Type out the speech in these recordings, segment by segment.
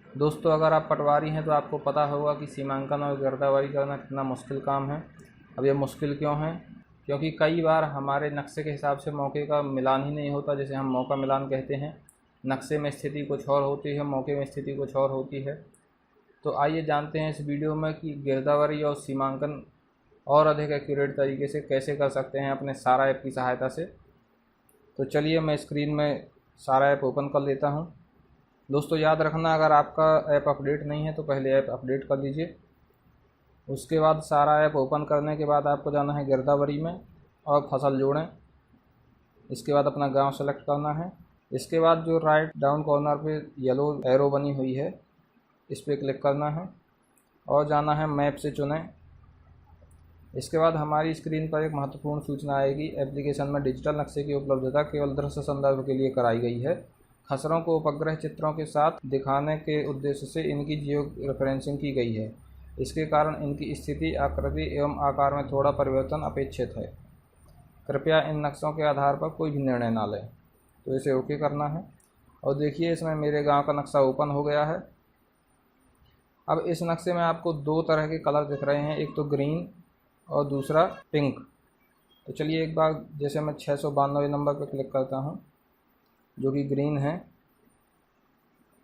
दोस्तों, अगर आप पटवारी हैं तो आपको पता होगा कि सीमांकन और गिरदावरी करना कितना मुश्किल काम है। अब ये मुश्किल क्यों है? क्योंकि कई बार हमारे नक्शे के हिसाब से मौके का मिलान ही नहीं होता, जिसे हम मौका मिलान कहते हैं। नक्शे में स्थिति कुछ और होती है, मौके में स्थिति कुछ और होती है। तो आइए जानते हैं इस वीडियो में कि गिरदावरी और सीमांकन और अधिक एक्यूरेट तरीके से कैसे कर सकते हैं अपने सारा ऐप की सहायता से। तो चलिए मैं स्क्रीन में सारा ऐप ओपन कर लेता हूं। दोस्तों, याद रखना, अगर आपका ऐप अपडेट नहीं है तो पहले ऐप अपडेट कर लीजिए। उसके बाद सारा ऐप ओपन करने के बाद आपको जाना है गिरदावरी में और फसल जोड़ें। इसके बाद अपना गांव सेलेक्ट करना है। इसके बाद जो राइट डाउन कॉर्नर पे येलो एरो बनी हुई है, इस पर क्लिक करना है और जाना है मैप से चुनें। इसके बाद हमारी स्क्रीन पर एक महत्वपूर्ण सूचना आएगी। एप्लीकेशन में डिजिटल नक्शे की उपलब्धता केवल दृश्य संदर्भ के लिए कराई गई है। खसरों को उपग्रह चित्रों के साथ दिखाने के उद्देश्य से इनकी जियो रेफरेंसिंग की गई है। इसके कारण इनकी स्थिति, आकृति एवं आकार में थोड़ा परिवर्तन अपेक्षित है। कृपया इन नक्शों के आधार पर कोई भी निर्णय ना लें। तो इसे ओके करना है और देखिए इसमें मेरे गांव का नक्शा ओपन हो गया है। अब इस नक्शे में आपको दो तरह के कलर दिख रहे हैं, एक तो ग्रीन और दूसरा पिंक। तो चलिए एक बार जैसे मैं 692 नंबर पर क्लिक करता हूं, जो कि ग्रीन है,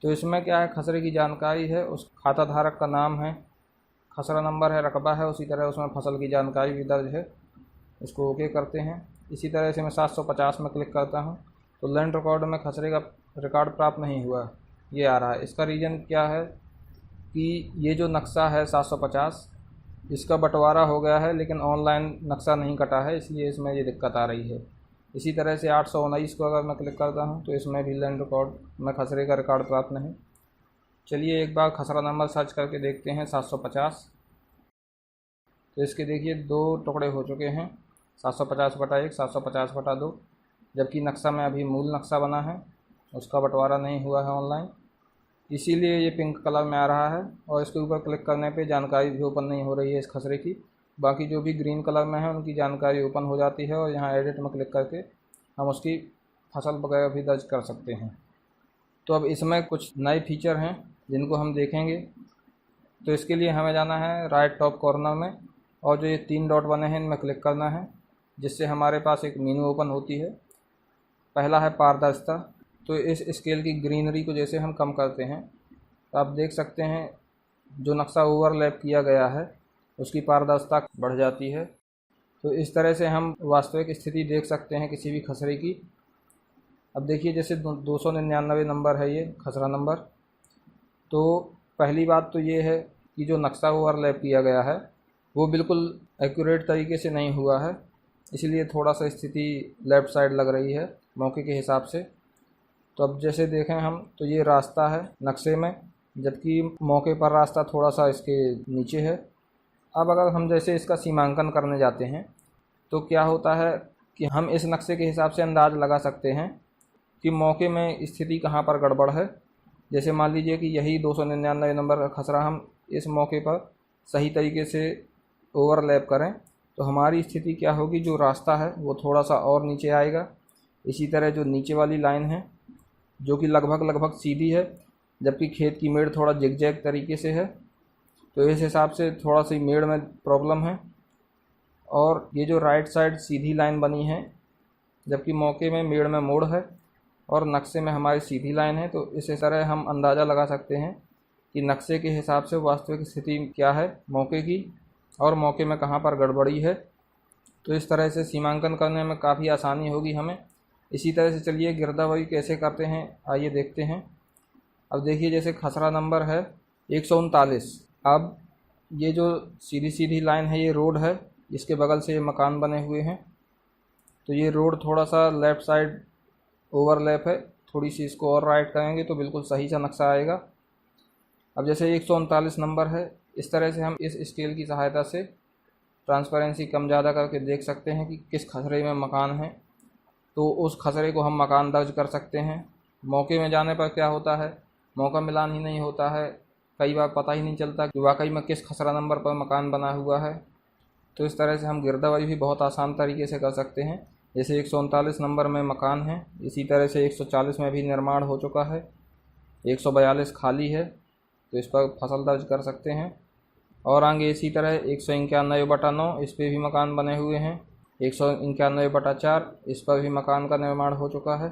तो इसमें क्या है, खसरे की जानकारी है, उस खाता धारक का नाम है, खसरा नंबर है, रकबा है, उसी तरह उसमें फसल की जानकारी भी दर्ज है। इसको ओके करते हैं। इसी तरह से मैं 750 में क्लिक करता हूं, तो लैंड रिकॉर्ड में खसरे का रिकॉर्ड प्राप्त नहीं हुआ, ये आ रहा है। इसका रीज़न क्या है कि ये जो नक्शा है 750, इसका बंटवारा हो गया है लेकिन ऑनलाइन नक्शा नहीं कटा है, इसलिए इसमें ये दिक्कत आ रही है। इसी तरह से 819 को अगर मैं क्लिक करता हूं तो इसमें भी लैंड रिकॉर्ड में खसरे का रिकॉर्ड प्राप्त नहीं। चलिए एक बार खसरा नंबर सर्च करके देखते हैं 750। तो इसके देखिए दो टुकड़े हो चुके हैं, 750/1, 750/2, जबकि नक्शा में अभी मूल नक्शा बना है, उसका बंटवारा नहीं हुआ है ऑनलाइन, इसीलिए ये पिंक कलर में आ रहा है। और इसके ऊपर क्लिक करने पे जानकारी भी ओपन नहीं हो रही है इस खसरे की। बाकी जो भी ग्रीन कलर में है उनकी जानकारी ओपन हो जाती है और यहाँ एडिट में क्लिक करके हम उसकी फसल वगैरह भी दर्ज कर सकते हैं। तो अब इसमें कुछ नए फीचर हैं जिनको हम देखेंगे। तो इसके लिए हमें जाना है राइट टॉप कॉर्नर में और जो ये 3 डॉट बने हैं इनमें क्लिक करना है, जिससे हमारे पास एक मेनू ओपन होती है। पहला है पारदर्शिता। तो इस स्केल की ग्रीनरी को जैसे हम कम करते हैं तो आप देख सकते हैं जो नक्शा ओवरलैप किया गया है उसकी पारदर्शिता बढ़ जाती है। तो इस तरह से हम वास्तविक स्थिति देख सकते हैं किसी भी खसरे की। अब देखिए जैसे 299 नंबर है ये खसरा नंबर। तो पहली बात तो ये है कि जो नक्शा ओवरलैप किया गया है वो बिल्कुल एक्यूरेट तरीके से नहीं हुआ है, इसलिए थोड़ा सा स्थिति लेफ़्ट साइड लग रही है मौके के हिसाब से। तो अब जैसे देखें हम, तो ये रास्ता है नक्शे में, जबकि मौके पर रास्ता थोड़ा सा इसके नीचे है। अब अगर हम जैसे इसका सीमांकन करने जाते हैं तो क्या होता है कि हम इस नक्शे के हिसाब से अंदाज़ लगा सकते हैं कि मौके में स्थिति कहाँ पर गड़बड़ है। जैसे मान लीजिए कि यही 299 नंबर का खसरा हम इस मौके पर सही तरीके से ओवरलैप करें तो हमारी स्थिति क्या होगी, जो रास्ता है वो थोड़ा सा और नीचे आएगा। इसी तरह जो नीचे वाली लाइन है जो कि लगभग सीधी है, जबकि खेत की मेड़ थोड़ा जिगजैग तरीके से है, तो इस हिसाब से थोड़ा सी मेड़ में प्रॉब्लम है। और ये जो राइट साइड सीधी लाइन बनी है, जबकि मौके में मेड़ में मोड़ है और नक्शे में हमारी सीधी लाइन है, तो इस तरह हम अंदाज़ा लगा सकते हैं कि नक्शे के हिसाब से वास्तविक स्थिति क्या है मौके की और मौके में कहाँ पर गड़बड़ी है। तो इस तरह से सीमांकन करने में काफ़ी आसानी होगी हमें। इसी तरह से चलिए गिरदावरी कैसे करते हैं आइए देखते हैं। अब देखिए जैसे खसरा नंबर है 139। अब ये जो सीधी सीधी लाइन है ये रोड है, इसके बगल से ये मकान बने हुए हैं, तो ये रोड थोड़ा सा लेफ़्ट साइड ओवरलैप है, थोड़ी सी इसको और राइट करेंगे तो बिल्कुल सही सा नक्शा आएगा। अब जैसे 139 नंबर है, इस तरह से हम इस स्केल की सहायता से ट्रांसपेरेंसी कम ज़्यादा करके देख सकते हैं कि किस खसरे में मकान है, तो उस खसरे को हम मकान दर्ज कर सकते हैं। मौके में जाने पर क्या होता है, मौका मिलान ही नहीं होता है, कई बार पता ही नहीं चलता कि वाकई में किस खसरा नंबर पर मकान बना हुआ है। तो इस तरह से हम गिरदावरी भी बहुत आसान तरीके से कर सकते हैं। जैसे 139 नंबर में मकान है, इसी तरह से 140 में भी निर्माण हो चुका है, 142 खाली है तो इस पर फसल दर्ज कर सकते हैं। और आगे इसी तरह 191/9 इस पर भी मकान बने हुए हैं, 191/4 इस पर भी मकान का निर्माण हो चुका है।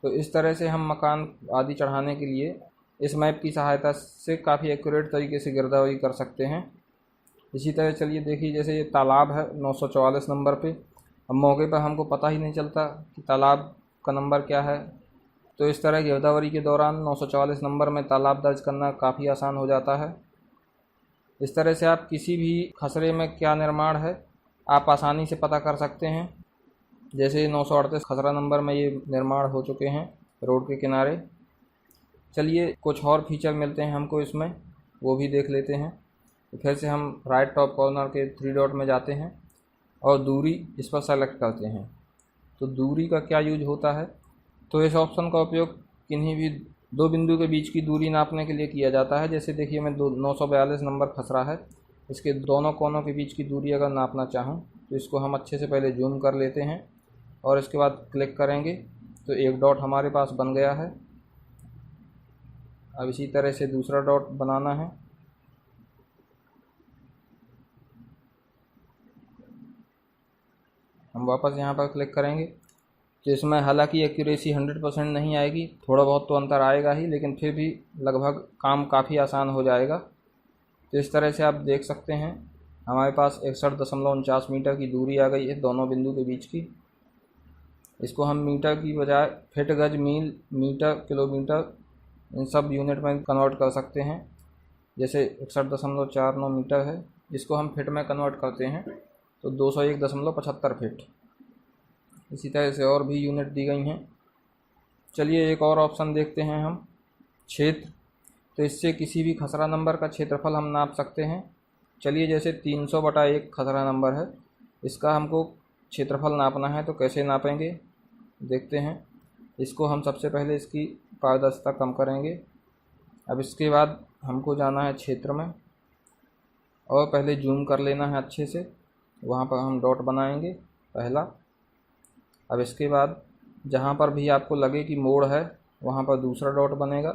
तो इस तरह से हम मकान आदि चढ़ाने के लिए इस मैप की सहायता से काफ़ी एक्यूरेट तरीके से गिरदावरी कर सकते हैं। इसी तरह चलिए देखिए, जैसे ये तालाब है 944 नंबर पे, अब मौके पर हमको पता ही नहीं चलता कि तालाब का नंबर क्या है, तो इस तरह गिरदावरी के दौरान 944 नंबर में तालाब दर्ज करना काफ़ी आसान हो जाता है। इस तरह से आप किसी भी खसरे में क्या निर्माण है आप आसानी से पता कर सकते हैं। जैसे 938 खसरा नंबर में ये निर्माण हो चुके हैं रोड के किनारे। चलिए कुछ और फीचर मिलते हैं हमको इसमें, वो भी देख लेते हैं। तो फिर से हम राइट टॉप कॉर्नर के 3 डॉट में जाते हैं और दूरी इस पर सेलेक्ट करते हैं। तो दूरी का क्या यूज होता है, तो इस ऑप्शन का उपयोग किन्हीं भी 2 बिंदु के बीच की दूरी नापने के लिए किया जाता है। जैसे देखिए मैं 942 नंबर खसरा है, इसके दोनों कोनों के बीच की दूरी अगर नापना चाहूँ तो इसको हम अच्छे से पहले जूम कर लेते हैं और इसके बाद क्लिक करेंगे तो एक डॉट हमारे पास बन गया है। अब इसी तरह से दूसरा डॉट बनाना है। हम वापस यहाँ पर क्लिक करेंगे तो इसमें हालांकि एक्यूरेसी 100% नहीं आएगी, थोड़ा बहुत तो अंतर आएगा ही, लेकिन फिर भी लगभग काम काफ़ी आसान हो जाएगा। तो इस तरह से आप देख सकते हैं हमारे पास 61.49 मीटर की दूरी आ गई है दोनों बिंदु के बीच की। इसको हम मीटर की बजाय फिट, गज, मील, मीटर, किलोमीटर इन सब यूनिट में कन्वर्ट कर सकते हैं। जैसे 61.49 मीटर है, इसको हम फिट में कन्वर्ट करते हैं तो 201.75 फिट। इसी तरह से और भी यूनिट दी गई हैं। चलिए एक और ऑप्शन देखते हैं हम, क्षेत्र। तो इससे किसी भी खसरा नंबर का क्षेत्रफल हम नाप सकते हैं। चलिए जैसे 300/1 खसरा नंबर है, इसका हमको क्षेत्रफल नापना है तो कैसे नापेंगे देखते हैं। इसको हम सबसे पहले इसकी पारदर्शिता कम करेंगे। अब इसके बाद हमको जाना है क्षेत्र में और पहले जूम कर लेना है अच्छे से, वहाँ पर हम डॉट बनाएंगे पहला। अब इसके बाद जहाँ पर भी आपको लगे कि मोड़ है वहाँ पर दूसरा डॉट बनेगा।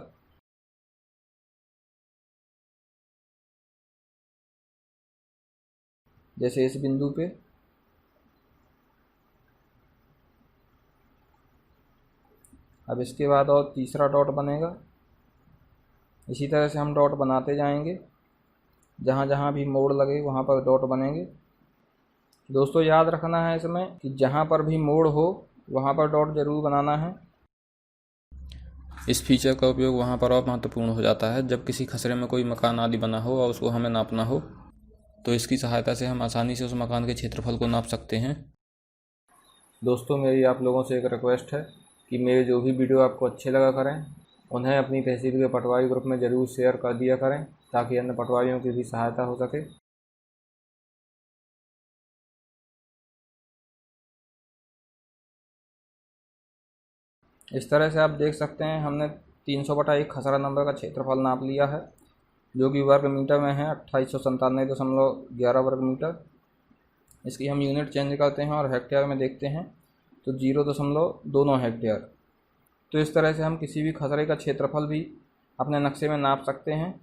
जैसे इस बिंदु पे। अब इसके बाद और तीसरा डॉट बनेगा। इसी तरह से हम डॉट बनाते जाएंगे, जहाँ जहाँ भी मोड़ लगे वहाँ पर डॉट बनेंगे। दोस्तों याद रखना है इसमें कि जहाँ पर भी मोड़ हो वहाँ पर डॉट ज़रूर बनाना है। इस फीचर का उपयोग वहाँ पर और महत्वपूर्ण हो जाता है जब किसी खसरे में कोई मकान आदि बना हो और उसको हमें नापना हो, तो इसकी सहायता से हम आसानी से उस मकान के क्षेत्रफल को नाप सकते हैं। दोस्तों मेरी आप लोगों से एक रिक्वेस्ट है कि मेरे जो भी वीडियो आपको अच्छे लगा करें उन्हें अपनी तहसील के पटवारी ग्रुप में ज़रूर शेयर कर दिया करें ताकि अन्य पटवारियों की भी सहायता हो सके। इस तरह से आप देख सकते हैं हमने 300/1 खसरा नंबर का क्षेत्रफल नाप लिया है, जो कि वर्ग मीटर में है 2897.11 वर्ग मीटर। इसकी हम यूनिट चेंज करते हैं और हेक्टेयर में देखते हैं तो 0.2 हेक्टेयर। तो इस तरह से हम किसी भी खसरे का क्षेत्रफल भी अपने नक्शे में नाप सकते हैं।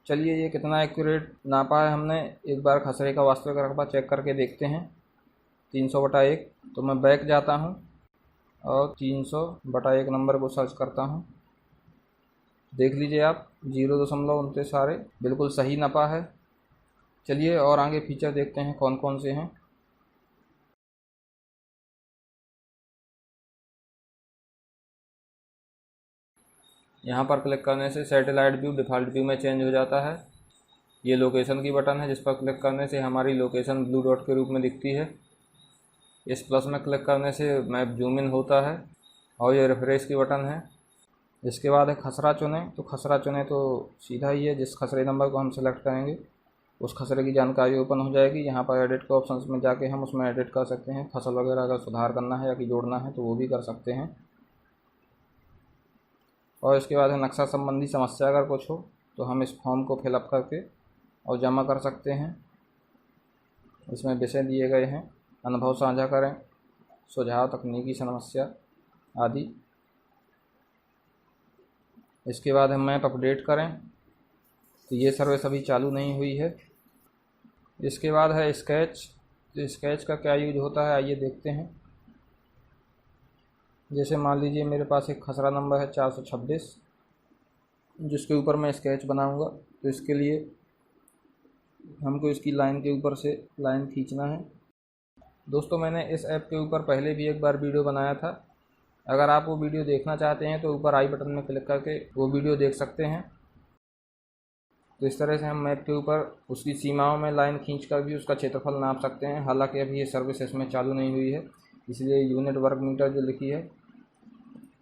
चलिए ये कितना एक्यूरेट नापा है हमने, एक बार खसरे का वास्तविक रकबा चेक करके देखते हैं। 300/1, तो मैं बैक जाता हूँ और 300/1 नंबर को सर्च करता हूँ। देख लीजिए आप 0.29 सारे बिल्कुल सही नापा है। चलिए और आगे फीचर देखते हैं कौन कौन से हैं। यहाँ पर क्लिक करने से सैटेलाइट व्यू डिफ़ॉल्ट व्यू में चेंज हो जाता है। ये लोकेशन की बटन है जिस पर क्लिक करने से हमारी लोकेशन ब्लू डॉट के रूप में दिखती है। इस प्लस में क्लिक करने से मैप जूम इन होता है और ये रिफ्रेश की बटन है। इसके बाद है खसरा चुनें, तो खसरा चुनें तो सीधा ही है, जिस खसरे नंबर को हम सेलेक्ट करेंगे उस खसरे की जानकारी ओपन हो जाएगी। यहाँ पर एडिट के ऑप्शंस में जाके हम उसमें एडिट कर सकते हैं, फसल वगैरह अगर सुधार करना है या कि जोड़ना है तो वो भी कर सकते हैं। और इसके बाद है नक्शा संबंधी समस्या अगर कुछ हो तो हम इस फॉर्म को फिलअप करके और जमा कर सकते हैं। इसमें विषय दिए गए हैं, अनुभव साझा करें, सुझाव, तकनीकी समस्या आदि। इसके बाद हम मैप अपडेट करें तो ये सर्विस अभी चालू नहीं हुई है। इसके बाद है स्केच। तो स्केच का क्या यूज होता है आइए देखते हैं। जैसे मान लीजिए मेरे पास एक खसरा नंबर है 426 जिसके ऊपर मैं स्केच बनाऊंगा। तो इसके लिए हमको इसकी लाइन के ऊपर से लाइन खींचना है। दोस्तों मैंने इस ऐप के ऊपर पहले भी एक बार वीडियो बनाया था। अगर आप वो वीडियो देखना चाहते हैं तो ऊपर आई बटन में क्लिक करके वो वीडियो देख सकते हैं। तो इस तरह से हम मैप के ऊपर उसकी सीमाओं में लाइन खींचकर भी उसका क्षेत्रफल नाप सकते हैं। हालांकि अभी ये सर्विस इसमें चालू नहीं हुई है, इसलिए यूनिट वर्ग मीटर जो लिखी है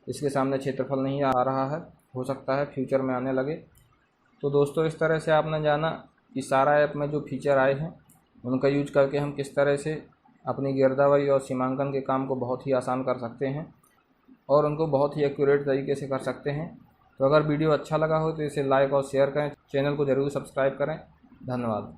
इसके सामने क्षेत्रफल नहीं आ रहा है। हो सकता है फ्यूचर में आने लगे। तो दोस्तों इस तरह से आपने जाना कि सारा ऐप में जो फीचर आए हैं उनका यूज करके हम किस तरह से अपनी गिरदावरी और सीमांकन के काम को बहुत ही आसान कर सकते हैं और उनको बहुत ही एक्यूरेट तरीके से कर सकते हैं। तो अगर वीडियो अच्छा लगा हो तो इसे लाइक और शेयर करें, चैनल को ज़रूर सब्सक्राइब करें। धन्यवाद।